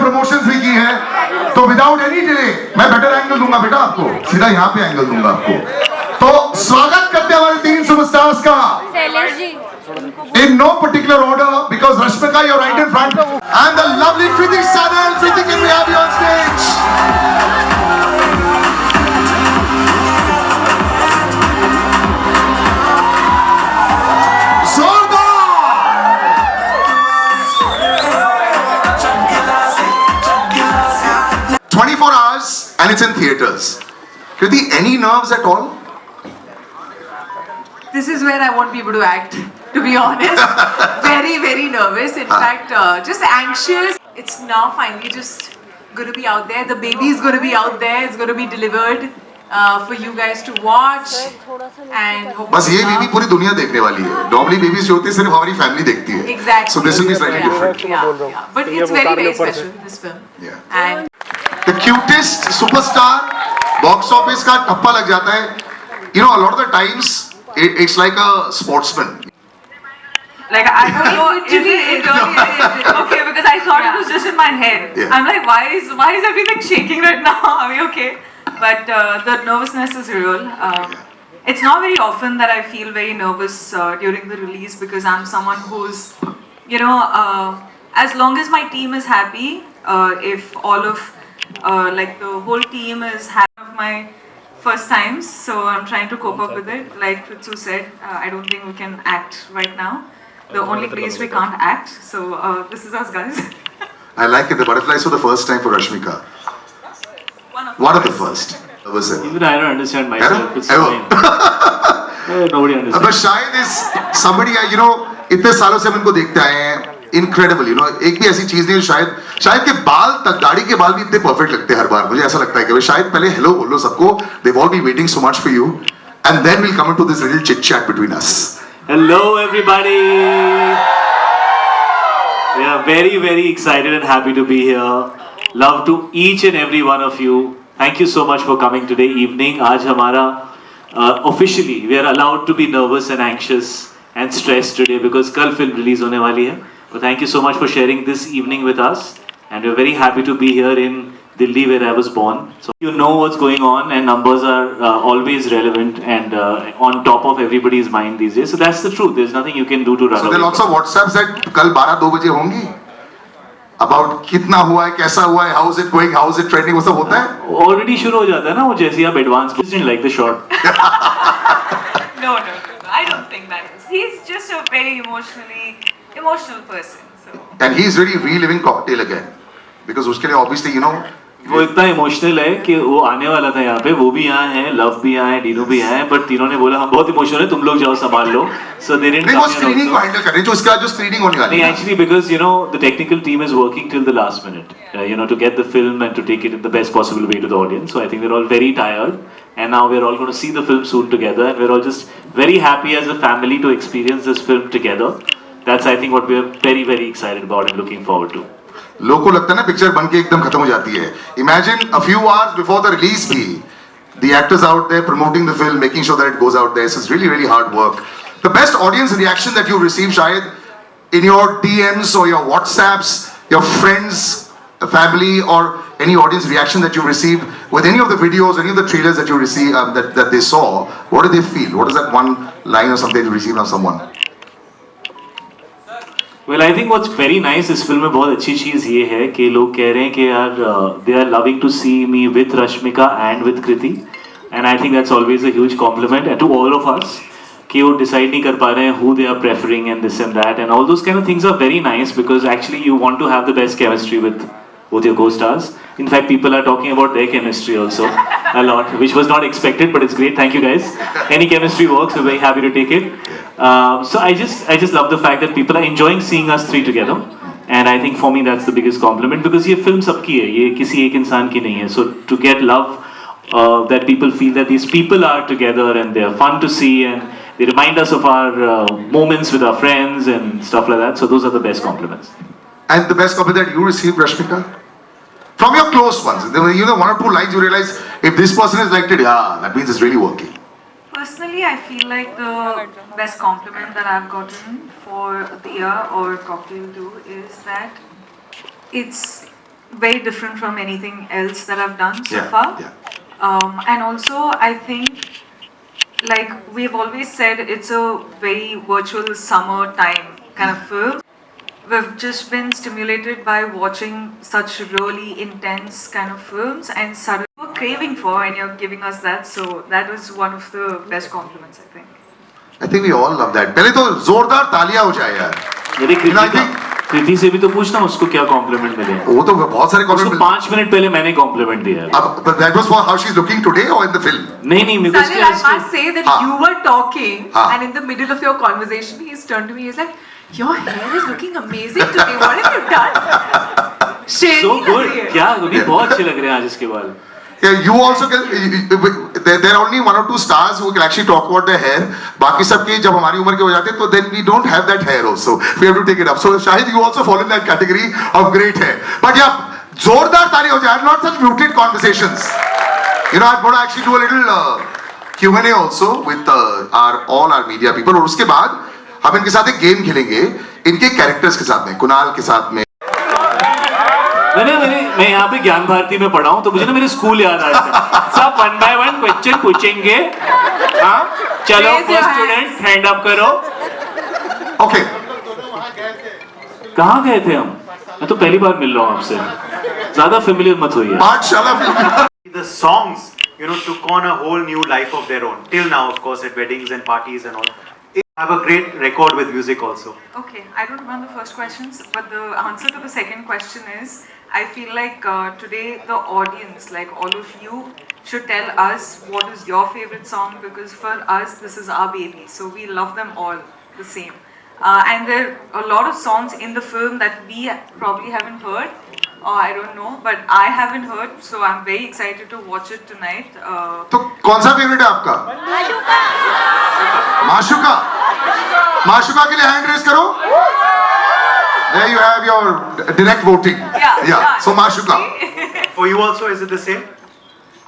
Promotions भी की हैं, तो विदाउट एनी डिले मैं बेटर एंगल दूंगा बेटा आपको, सीधा यहाँ पे एंगल दूंगा आपको। तो स्वागत करते हैं हमारे 3 सुपरस्टार्स का in no particular order because Rashmika, you're right in front, and the lovely Kriti Saran. Kriti, can we have you on stage? And it's in theaters. Kriti, any nerves at all? This is where I want people to act, to be honest. Very, very nervous. In fact, just anxious. It's now finally just going to be out there. The baby is going to be out there. It's going to be delivered for you guys to watch. And बस ये baby पूरी दुनिया देखने वाली है. Normally babies जो होती है सिर्फ हमारी family देखती है. Exactly. So this will be slightly different. Yeah. But it's very, very special, this film. Yeah. And the cutest superstar, box office का ठप्पा लग जाता है. You know, a lot of the times it's like a sportsman. Like I don't know, it really is. Okay, because I thought it was just in my head. Yeah. I'm like, why is everything shaking right now? Are we okay? But the nervousness is real. It's not very often that I feel very nervous during the release because I'm someone who's, you know, as long as my team is happy, if all of like the whole team is happy of my first times, so I'm trying to cope up with it. Like Ritsu said, I don't think we can act right now. The only place we can't act. So this is us, guys. I like it. The butterflies for the first time for Rashmika. One of the first. Even I don't understand myself. It's Ever. fine. Nobody understands. But Shahid is somebody, you know, इतने सालों से हम इनको देखते आए हैं. Incredible, you know. एक भी ऐसी चीज नहीं शायद के बाल तक, दाढ़ी के बाल भी इतने परफेक्ट लगते हैं हर बार. मुझे ऐसा लगता है कि शायद पहले हेलो बोल लो सबको. They've all been waiting so much for you, and then we'll come into this little chit chat between us. Hello, everybody. We are very, very excited and happy to be here. Love to each and every one of you. Thank you so much for coming today evening. आज हमारा officially we are allowed to be nervous and anxious and stressed today because कल film release होने वाली है. But thank you so much for sharing this evening with us, and we're very happy to be here in Delhi where I was born. So you know what's going on, and numbers are always relevant and on top of everybody's mind these days. So that's the truth. There's nothing you can do to run So away there are lots of WhatsApps that कल 12-2 बजे होंगी about कितना हुआ है, कैसा हुआ है, how is it going, how is it trending, वो सब होता है. Already शुरू हो जाता है ना वो जैसे आप advance didn't like the shot. No, I don't think that is. He's just a very emotional person. So. And he's really reliving Cocktail again because उसके लिए obviously you know वो इतना इमोशनल है कि वो आने वाला था यहाँ पे, वो भी यहाँ है, लव भी यहाँ है, डीनू भी यहाँ है, बट तीनों ने बोला हम बहुत इमोशनल है, तुम लोग जाओ संभाल लो. So they didn't. नहीं वो स्क्रीनिंग को हैंडल कर रहे हैं, जो इसका जो स्क्रीनिंग होने वाली है. है. Actually, because you know the technical team is working till the last minute, you know, to get the film and to take it in the best possible way to the audience. So I think we're all very tired, and now we're all going to see the film soon together, and we're all just very happy as a family to experience this film together. That's I think what we're very, very excited about and looking forward to. लोगों को लगता है ना picture बन के एकदम खत्म हो जाती है. Imagine a few hours before the release भी the actors out there promoting the film, making sure that it goes out there. So it's really, really hard work. The best audience reaction that you received, Shahid, in your DMs or your WhatsApps, your friends, family, or any audience reaction that you received with any of the videos, any of the trailers that you received, that they saw, what did they feel? What is that one line or something you received from someone? Well, I think what's very nice इस film में बहुत अच्छी चीज़ ये है कि लोग कह रहे हैं कि यार they are loving to see me with Rashmika and with Kriti, and I think that's always a huge compliment and to all of us कि वो decide नहीं कर पा रहे हैं who they are preferring and this and that, and all those kind of things are very nice because actually you want to have the best chemistry with both your co-stars. In fact, people are talking about their chemistry also a lot, which was not expected, but it's great. Thank you guys. Any chemistry works. We're very happy to take it. So I just love the fact that people are enjoying seeing us three together, and I think for me that's the biggest compliment because ये film सबकी है, ये किसी एक इंसान की नहीं है. So to get love that people feel that these people are together and they're fun to see and they remind us of our moments with our friends and stuff like that. So those are the best compliments. And the best compliment that you received, Rashmika? From your close ones. You know, one or two lines you realize, if this person has liked it, yeah, that means it's really working. Personally, I feel like the best compliment that I've gotten for Diya or Cocktail 2 is that it's very different from anything else that I've done so Yeah, far. yeah. And also, I think, like we've always said, it's a very virtual summer time kind of film. We've just been stimulated by watching such really intense kind of films, and suddenly we're craving for, and you're giving us that. So that was one of the best compliments, I think. I think we all love that. पहले तो जोरदार तालियां हो जाए यार. यदि You know, I Kriti think- कृति से भी तो पूछना उसको क्या कॉम्प्लीमेंट मिले. वो तो बहुत सारे उसको कॉम्प्लीमेंट. 5 मिनट पहले मैंने कॉम्प्लीमेंट दिया है. But that was for how she's looking today or in the film? नहीं मेरे को Salil, I must इसके say that हाँ. you were talking, हाँ. and in the middle of your conversation, he's turned to me. He's like, "Your hair is looking amazing today. What have you done?" Shady सो लग good. रही है. क्या अभी बहुत अच्छे लग रहे हैं आज इसके बाल. Yeah, you also can. There are only 1 or 2 stars who can actually talk about their hair. बाकी सबके जब हमारी उम्र के हो जाते हैं तो then we don't have that hair also. We have to take it up. So Shahid, you also fall in that category of great hair. But yeah, जोरदार ताली हो जाए. Not such muted conversations. You know, I'm going to actually do a little Q&A also with all our media people. और उसके बाद हम इनके साथ एक गेम खेलेंगे इनके कैरेक्टर्स के साथ में, कुणाल के साथ में. मैं यहाँ पे ज्ञान भारती में पढ़ा हूँ तो मुझे ना मेरे स्कूल याद आ जाता है. सब 1 by 1 क्वेश्चन पूछेंगे. हाँ चलो Raise your first hands. Student hand up करो. Okay. कहाँ गए थे हम? मैं तो पहली बार मिल रहा हूँ आपसे. ज्यादा फेमिलियर मत होइए. पाठशाला film. The songs, took on a whole new life of their own. Till now, of course, at weddings and parties and all. They have a great record with music also. Okay, I don't remember the first questions, but the answer to the second question is, I feel like today the audience, like all of you, should tell us what is your favorite song, because for us this is our baby, so we love them all the same. And there are a lot of songs in the film that we probably haven't heard, or I don't know, but I haven't heard, so I'm very excited to watch it tonight. तो कौन सा favourite है आपका? माशुका. माशुका के लिए hand raise करो. There you have your direct voting. Yeah. So Mashuka. For you also, is it the same?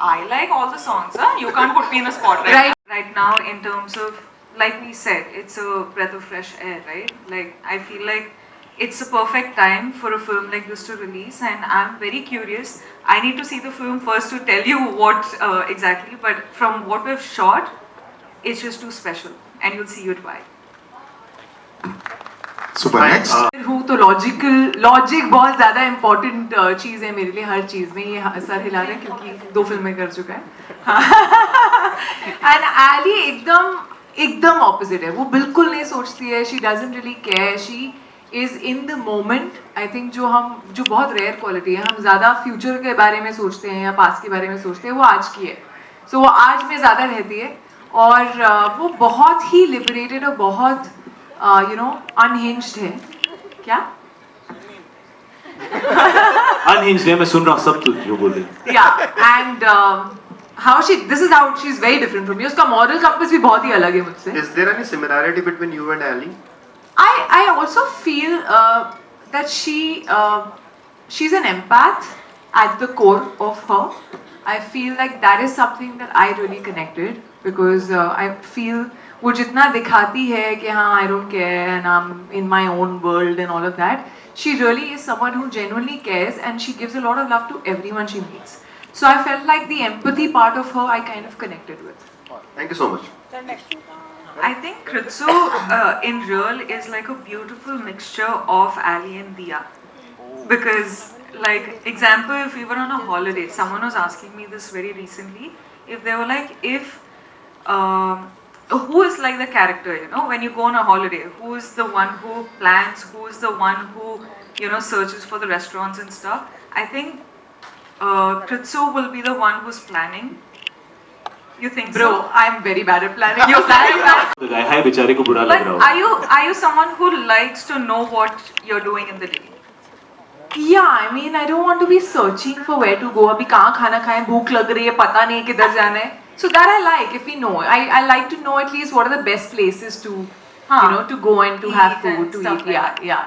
I like all the songs, huh? You can't put me in a spot right now in terms of, like we said, it's a breath of fresh air, right? Like, I feel like it's a perfect time for a film like this to release, and I'm very curious. I need to see the film first to tell you what exactly, but from what we've shot, it's just too special, and you'll see it why. Super. Next. हूँ तो logic बहुत ज़्यादा important चीज़ है मेरे लिए हर चीज़ में. ये sir हिला रहे हैं क्योंकि 2 फिल्में कर चुका है. एंड एली एकदम ऑपोजिट है. वो बिल्कुल नहीं सोचती है. She doesn't really care. She is in the moment. I think जो बहुत रेयर क्वालिटी है. हम ज़्यादा फ्यूचर के बारे में सोचते हैं या पास्ट के बारे में सोचते हैं. वो आज की है. सो वो आज में ज़्यादा रहती है, और वो बहुत ही लिबरेटेड और बहुत अनहिंज्ड है. क्या? अनहिंज्ड है. मैं सुन रहा हूँ सब कुछ जो बोल रहे हैं. Yeah, and this is how she's very different from me. उसका moral compass भी बहुत ही अलग है मुझसे. Is there any similarity between you and Ali? I also feel that she's an empath at the core of her. I feel like that is something that I really connected, because I feel वो जितना दिखाती है कि हाँ I don't care and I'm in my own world and all of that, she really is someone who genuinely cares, and she gives a lot of love to everyone she meets. So I felt like the empathy part of her I kind of connected with. Thank you so much. I think Kritsu in real is like a beautiful mixture of Ali and Dia. Because, like, example, if we were on a holiday, someone was asking me this very recently, if they were like, who is like the character, when you go on a holiday, who is the one who plans, who is the one who, searches for the restaurants and stuff. I think Kritsu will be the one who's planning. You think Bro, so? I'm very bad at planning. You're planning that? तो गाय हाय बेचारे को बुरा लग But रहा होगा. are you someone who likes to know what you're doing in the day? Yeah, I mean, I don't want to be searching for where to go. अभी कहाँ खाना खाएं, भूख लग रही है, पता नहीं किधर जाना है. So that I like, if we know. I like to know at least what are the best places to, to go and to have Eat and food, to stuff eat. like Yeah, that. yeah.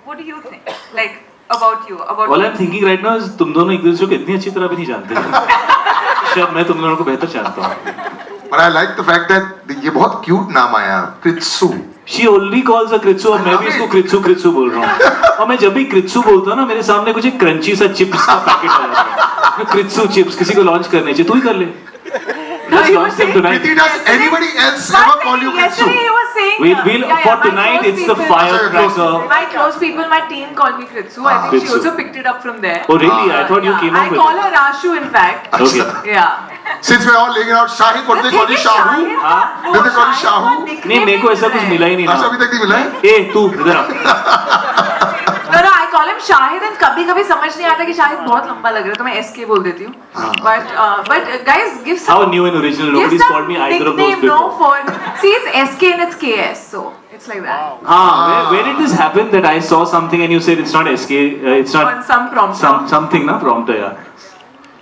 What do you think? Like, about you? About All I'm thinking right now is तुम दोनों एक दूसरे को इतनी अच्छी तरह भी नहीं जानते. शायद मैं तुम दोनों को बेहतर जानता हूँ. But I like the fact that ये बहुत cute नाम आया, Kritsu. She only calls her Kritsu और मैं भी इसको Kritsu Kritsu बोल रहा हूँ और मैं जब भी Kritsu बोलता हूँ ना मेरे सामने कुछ एक क्रंची सा चिप्स का पैकेट आ जाता है Kritsu चिप्स किसी को लॉन्च करने चाहिए तू ही कर ले Let's he launch was them saying- tonight. Priti, does anybody else ever call you Kritsu? Yesterday he was saying. We'll for my tonight close it's the people- firecracker. My close people, my team call me Kritsu. I think she Kritsu. also picked it up from there. Oh really? I thought you Yeah, came I up with call it. her Rashu, in fact. Okay. Yeah. Since we're all laying out Shahid, what do they call you? Shahu? हाँ? Did they call you Shahu? नहीं मेरे को ऐसा कुछ मिला ही नहीं अच्छा ना अभी तक नहीं मिला है? ए तू इधर आ No, I call him Shahid and कभी-कभी समझ नहीं आता कि शाहिद बहुत लंबा लग रहा है तो मैं SK बोल देती हूँ. But guys, give some. How new and original. give Nobody's some called me either of those nickname, no, before. for see it's SK and it's KS, so it's like that. Where did this happen that I saw something and you said it's not SK, it's not On some prompter. something ना prompter यार.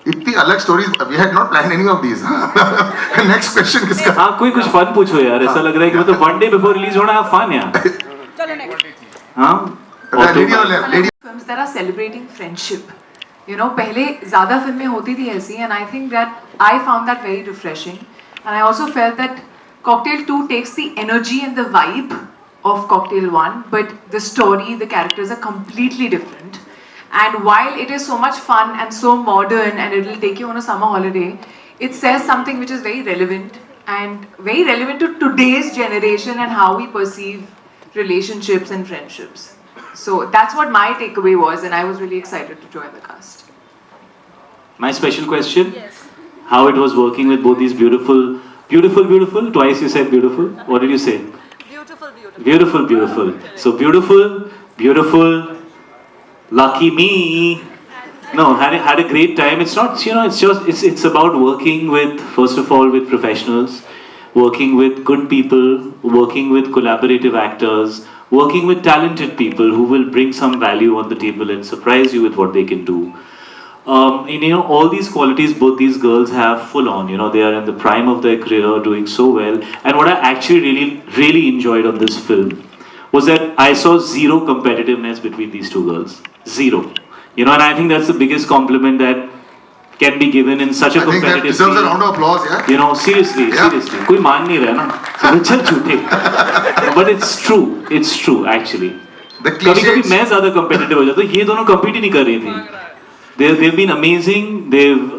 इतनी अलग stories. We had not planned any of these. Next question किसका? हाँ कोई कुछ fun पूछो यार ऐसा लग रहा है कि मतलब one day before release होना है fun यार. हाँ. Lady or lady? Films that are celebrating friendship. You know, पहले ज़्यादा फिल्में होती थी ऐसी and I think that I found that very refreshing and I also felt that Cocktail 2 takes the energy and the vibe of Cocktail 1 but the story, the characters are completely different and while it is so much fun and so modern and it will take you on a summer holiday, it says something which is very relevant and very relevant to today's generation and how we perceive relationships and friendships. So that's what my takeaway was, and I was really excited to join the cast. My special question. How it was working with both these beautiful. Twice you said beautiful. What did you say? Beautiful. So beautiful. Lucky me. No, had a great time. It's not, it's about working with, first of all, with professionals, working with good people, working with collaborative actors, working with talented people who will bring some value on the table and surprise you with what they can do. And all these qualities both these girls have full on. They are in the prime of their career, doing so well. And what I actually really enjoyed on this film was that I saw zero competitiveness between these two girls. Zero. And I think that's the biggest compliment that can be given in such a I think that competitive deserves a field. round of applause, yeah? Seriously. कोई मान नहीं रहा ना. So चल झूठे. But it's true actually. The कभी cliches. मैं ज़्यादा competitive हो जाता हूँ. ये दोनों compete ही नहीं कर रही थी. They've been amazing. They've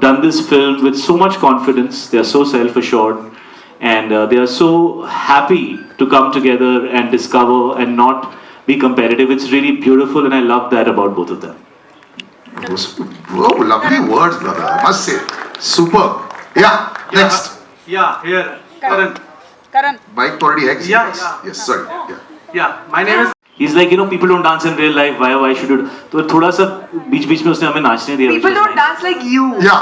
done this film with so much confidence. They are so self-assured, and they are so happy to come together and discover and not be competitive. It's really beautiful, and I love that about both of them. Oh, lovely words, brother. I must say. Superb. Yeah, next. Yeah, here. Karan. Bike already है किसी के Yeah, pass? yeah. Yes, sorry. Yeah. Yeah, my name is. He's like, people don't dance in real life. Why should you? तो थोड़ा सा बीच में उसने हमें नाचने दिया. People don't dance like you. Yeah.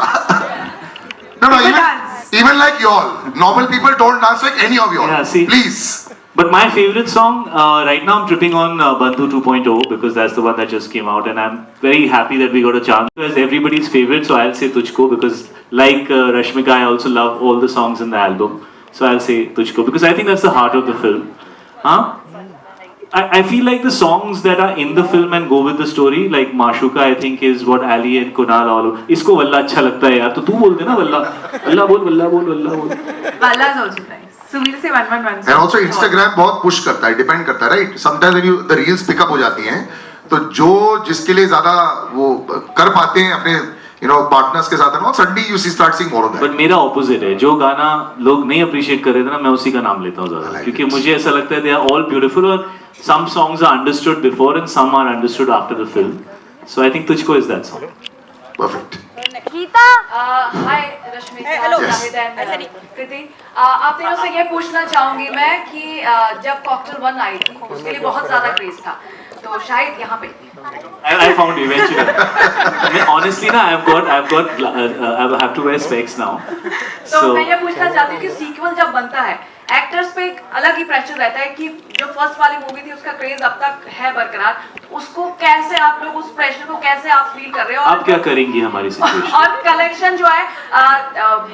No, People even, dance. even like y'all. Normal people don't dance like any of y'all. Yeah, see. Please. But my favorite song, right now I'm tripping on Bandhu 2.0 because that's the one that just came out and I'm very happy that we got a chance. It's everybody's favorite, so I'll say Tujhko because like Rashmika, I also love all the songs in the album. So I'll say Tujhko because I think that's the heart of the film. Huh? I feel like the songs that are in the film and go with the story, like Mashuka, I think is what Ali and Kunal all. इसको वल्ला अच्छा लगता है यार, तो तू बोल देना वल्ला. वल्ला बोल. Valla is also nice. So we'll say 111. And also Instagram बहुत push करता है, depend करता है, right? Sometimes when the reels pick up हो जाती हैं, तो जो जिसके लिए ज़्यादा वो कर पाते हैं अपने पार्टनर्स के साथ है, suddenly you start seeing more of that. But मेरा opposite है, जो गाना लोग नहीं appreciate कर रहे थे ना, मैं उसी का नाम लेता हूँ ज़्यादा, क्योंकि मुझे ऐसा लगता है they are all beautiful और some songs are understood before and some are understood after the film. So I think Tujhko is that song. Perfect. Hi Rashmika, Yes. Shahid and Kriti, आप तीनों से ये पूछना चाहूंगी मैं कि जब कॉकटेल 1 आई थी उसके लिए बहुत ज्यादा क्रेज था, तो शायद यहाँ पे I found you eventually. I mean, honestly ना, I have to wear specs now. तो मैं ये पूछना चाहती हूँ कि सीक्वल जब बनता है एक्टर्स पे एक अलग ही प्रेशर रहता है कि जो फर्स्ट वाली मूवी थी उसका क्रेज अब तक है बरकरार, उसको कैसे आप लोग उस प्रेशर को कैसे आप फील कर रहे हो? आप क्या करेंगी हमारी सिचुएशन? और कलेक्शन जो है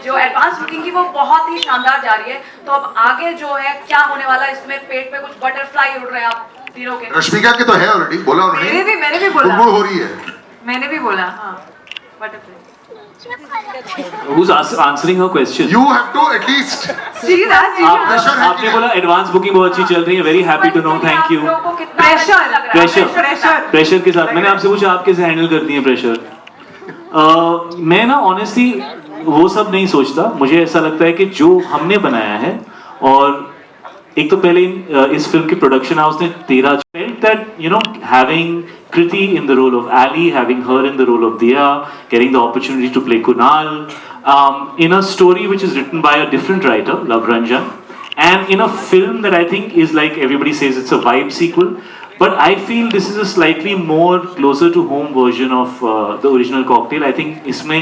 जो एडवांस बुकिंग की वो बहुत ही शानदार जा रही है, तो अब आगे जो है क्या होने वाला है? इसमें पेट पे कुछ बटरफ्लाई उड़ रहे हैं आप तीनों के? रश्मिका के तो है ऑलरेडी, बोला उन्होंने. मैंने भी बोला. गुड़गुड़ हो रही है. मैंने भी बोला, हाँ, butterfly. Who's answering her question? You have to at least. She's asking आप- Pressure है कि आपने नहीं? बोला एडवांस बुकिंग बहुत अच्छी चल रही है, very happy to know, thank you. Pressure pressure के साथ मैंने आपसे पूछा आप कैसे हैंडल करती हैं प्रेशर? मैं ना ऑनेस्टली वो सब नहीं सोचता, मुझे ऐसा लगता है कि जो हमने बनाया है, और एक तो पहले इस फिल्म की प्रोडक्शन हाउस ने 13 felt that you know having Kriti in the role of Ali, having her in the role of Diya, getting the opportunity to play Kunal, in a story which is written by a different writer, Love Ranjan, and in a film that I think is like everybody says it's a vibe sequel, but I feel this is a slightly more closer to home version of the original Cocktail. I think इसमें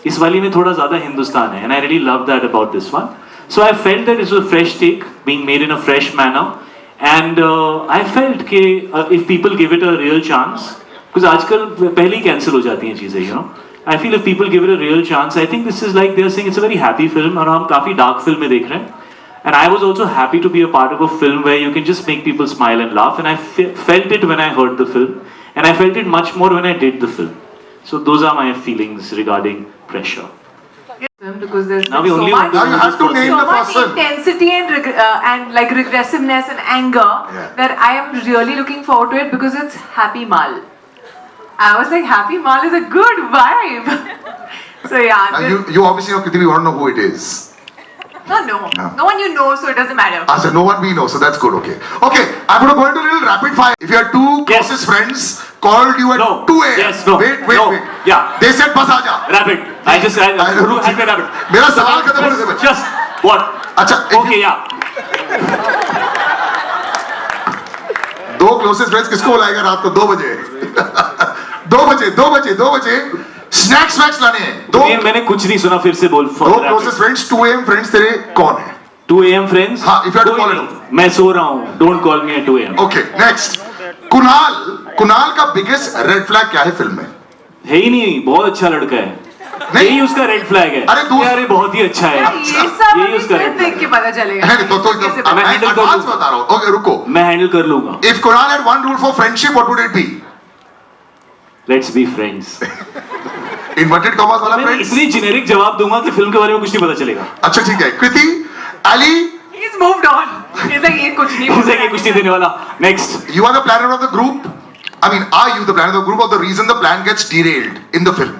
इस वाली में थोड़ा ज़्यादा हिंदुस्तान है, and I really love that about this one. So I felt that it was a fresh take, being made in a fresh manner, and I felt कि if people give it a real chance, because आजकल पहले ही cancel हो जाती हैं चीज़ें, you know. I feel if people give it a real chance, I think this is like they are saying it's a very happy film, और हम काफी dark film में देख रहे हैं. And I was also happy to be a part of a film where you can just make people smile and laugh, and I felt it when I heard the film, and I felt it much more when I did the film. So those are my feelings regarding Pressure. Because there's Now we so only much, want Now you have to name so the much person. intensity and like regressiveness and anger Yeah. that I am really looking forward to it because it's Happy Mal. I was like, Happy Mal is a good vibe. So yeah, Now you obviously know Kriti, we want to know who it is. no one you know, so it doesn't matter. So no one we know, so that's good. Okay. Okay, I'm going to go into a little rapid fire. If your two Yes. closest friends called you at No. 2 a.m. Yes, no. Wait. No. Yeah. They said बस आजा. Rapid. I just had rapid. मेरा सवाल खत्म होने से पहले. Just what? अच्छा. Okay, yeah. दो closest friends किसको बुलाएगा रात को 2 बजे? 2 बजे. स्नैक्स वैक्स लाने हैं. दो मैंने कुछ नहीं सुना, फिर से बोल। closest friends 2 a.m. friends तेरे कौन है? 2 a.m. friends? हाँ, if you have to कोई call नहीं। it. मैं सो रहा हूँ, don't call me at 2 a.m. Okay, next. Kunal का बिगेस्ट रेड फ्लैग क्या है फिल्म में? है ही नहीं, बहुत अच्छा लड़का है। नहीं। यही उसका रेड फ्लैग है। अरे दूसरा- अरे बहुत ही अच्छा है। ये सब यही अभी उसका फिल्म red देख flag के है। पता चलेगा. नहीं तो कैसे मैं पता- handle कर एडवांस लूंगा। बता रहा हूँ. Okay, रुको. मैं हैंडल कर लूंगा। If Kunal had one rule for friendship, what would it be? Let's be friends। Inverted commas वाला मैं friends? इतनी जेनेरिक जवाब दूंगा कि फिल्म के बारे में कुछ नहीं पता चलेगा। अच्छा ठीक है. कृति, Ali, He's moved on. He's like, ये कुछ नहीं उसे ये कुछ नहीं देने वाला। Next। you are the planner of the group. I mean, are you the planner of the group or the reason the plan gets derailed in the film?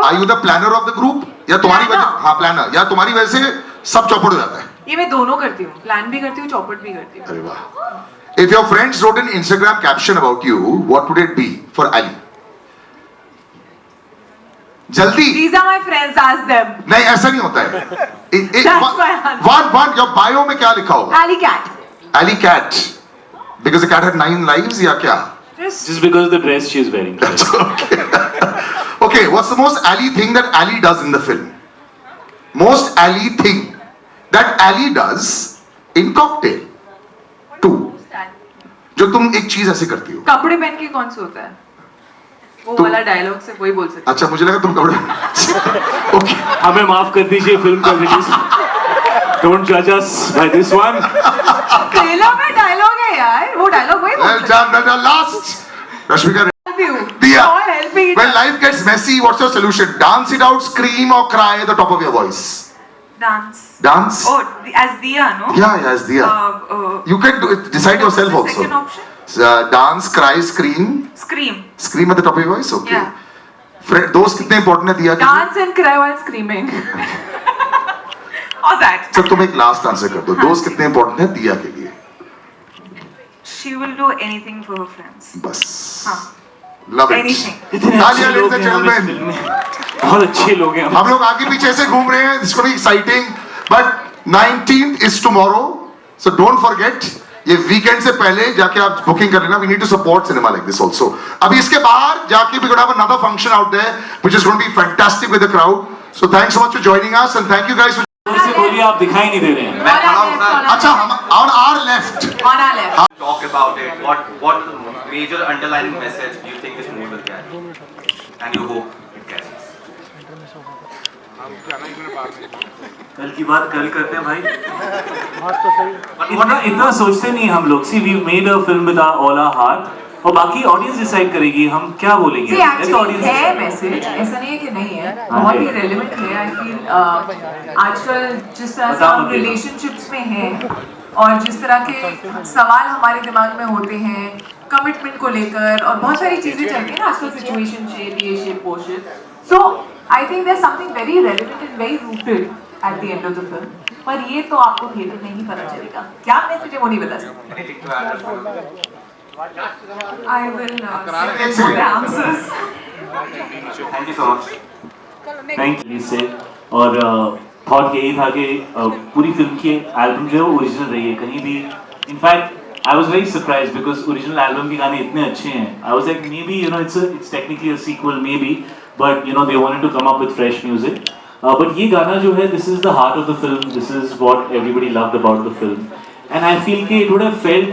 Are you the planner of the group? या तुम्हारी वजह, Planner. हाँ planner, या तुम्हारी वजह से सब चौपट हो जाता है? ये मैं दोनों करती हूँ. प्लान भी करती हूँ, चौपट भी करती हूँ. अरे वाह. If your friends wrote an Instagram caption about you, what would it be for Ali? जल्दी. These are my friends. Ask them. नहीं ऐसा नहीं होता है. That's my answer. One, your bio में क्या लिखा होगा? Alley cat. Ali cat. Because the cat had 9 lives या क्या? Just because of the dress she is wearing। Okay, what's the most Ali thing that Ali does in the film? Most Ali thing that Ali does in Cocktail 2. जो तुम एक चीज ऐसे करती हो. कपड़े पहन के कौन सा होता है? वो तो- वाला डायलॉग से वही बोल सकते. अच्छा मुझे लगा तुम कपड़े. Okay. हमें माफ कर दीजिए फिल्म का release. Don't judge us by this one। Trailer में डायलॉग है यार. वो डायलॉग वही बोल Well सकते. done, well done. Last. Rashmika. Help you. Diya. All help me. When life gets messy, what's your solution? Dance it out, scream or cry at the top of your voice. Dance. Dance? Oh, as Diya, no? Yeah, it's Diya. You can do it, decide yourself What's the also. second option? Dance, cry, scream. Scream. Scream at the top of your voice? Okay. Yeah. दोस्त कितने important है दिया के लिए? Dance and cry while screaming. Or that. चल तुम एक last answer कर दो. दोस्त कितने इंपॉर्टेंट है दिया के लिए? She will do anything for her friends. बस. हाँ. Love it. Anything. इतने तालियां, अच्छे लोग ladies and हैं हम इस gentlemen. फिल्म में। बहुत अच्छे लोग हैं। हम लोग आगे पीछे से घूम रहे हैं. It's going to be exciting. But 19th is tomorrow. So don't forget. ये वीकेंड से पहले जाके आप बुकिंग कर लेना. We need to support cinema like this also. अभी इसके बाहर जाके we gonna have another function out there which is going to be fantastic with the crowd. So thanks so much for joining us and thank you guys for. जोर से बोलिए, आप दिखाई नहीं दे रहे हैं। On our left. अच्छा हम on our left. On our left. Talk about it. What major underlying message do you think this movie will carry, and you hope it carries? कल की बात कल करते हैं भाई। इतना सोचते नहीं हम लोग। See, we made a film with all our heart, और बाकी ऑडियंस डिसाइड करेगी हम क्या बोलेंगे. See, Let the actually audience है decide. मैसेज, ऐसा नहीं है कि नहीं है, हाँ, बहुत ही है. रेलेवेंट है. आई फील आजकल जिस तरह से बताओ हम मुझे. रिलेशनशिप्स में हैं और जिस तरह के सवाल हमारे दिमाग में होते हैं कमिटमेंट को लेकर और बहुत सारी चीजें चलती हैं ना आजकल, सिचुएशन शेप, ये शेप, वो shape. So I think there something very relevant and very rooted at the end of the film. पर ये तो आपको थिएटर में ही पता चलेगा. क्या मैसेज है वो नहीं बता सकते. Anything to add? I will say the answers. Thank you so much. Thank you से. और थॉट यही था कि पूरी फिल्म की एल्बम जो है वो ओरिजिनल रही है कहीं भी. In fact I was very surprised because original album के गाने इतने अच्छे हैं. I was like maybe you know it's technically a sequel maybe, but you know they wanted to come up with fresh music. But ये गाना जो है this is the heart of the film. This is what everybody loved about the film. And I feel कि it would have felt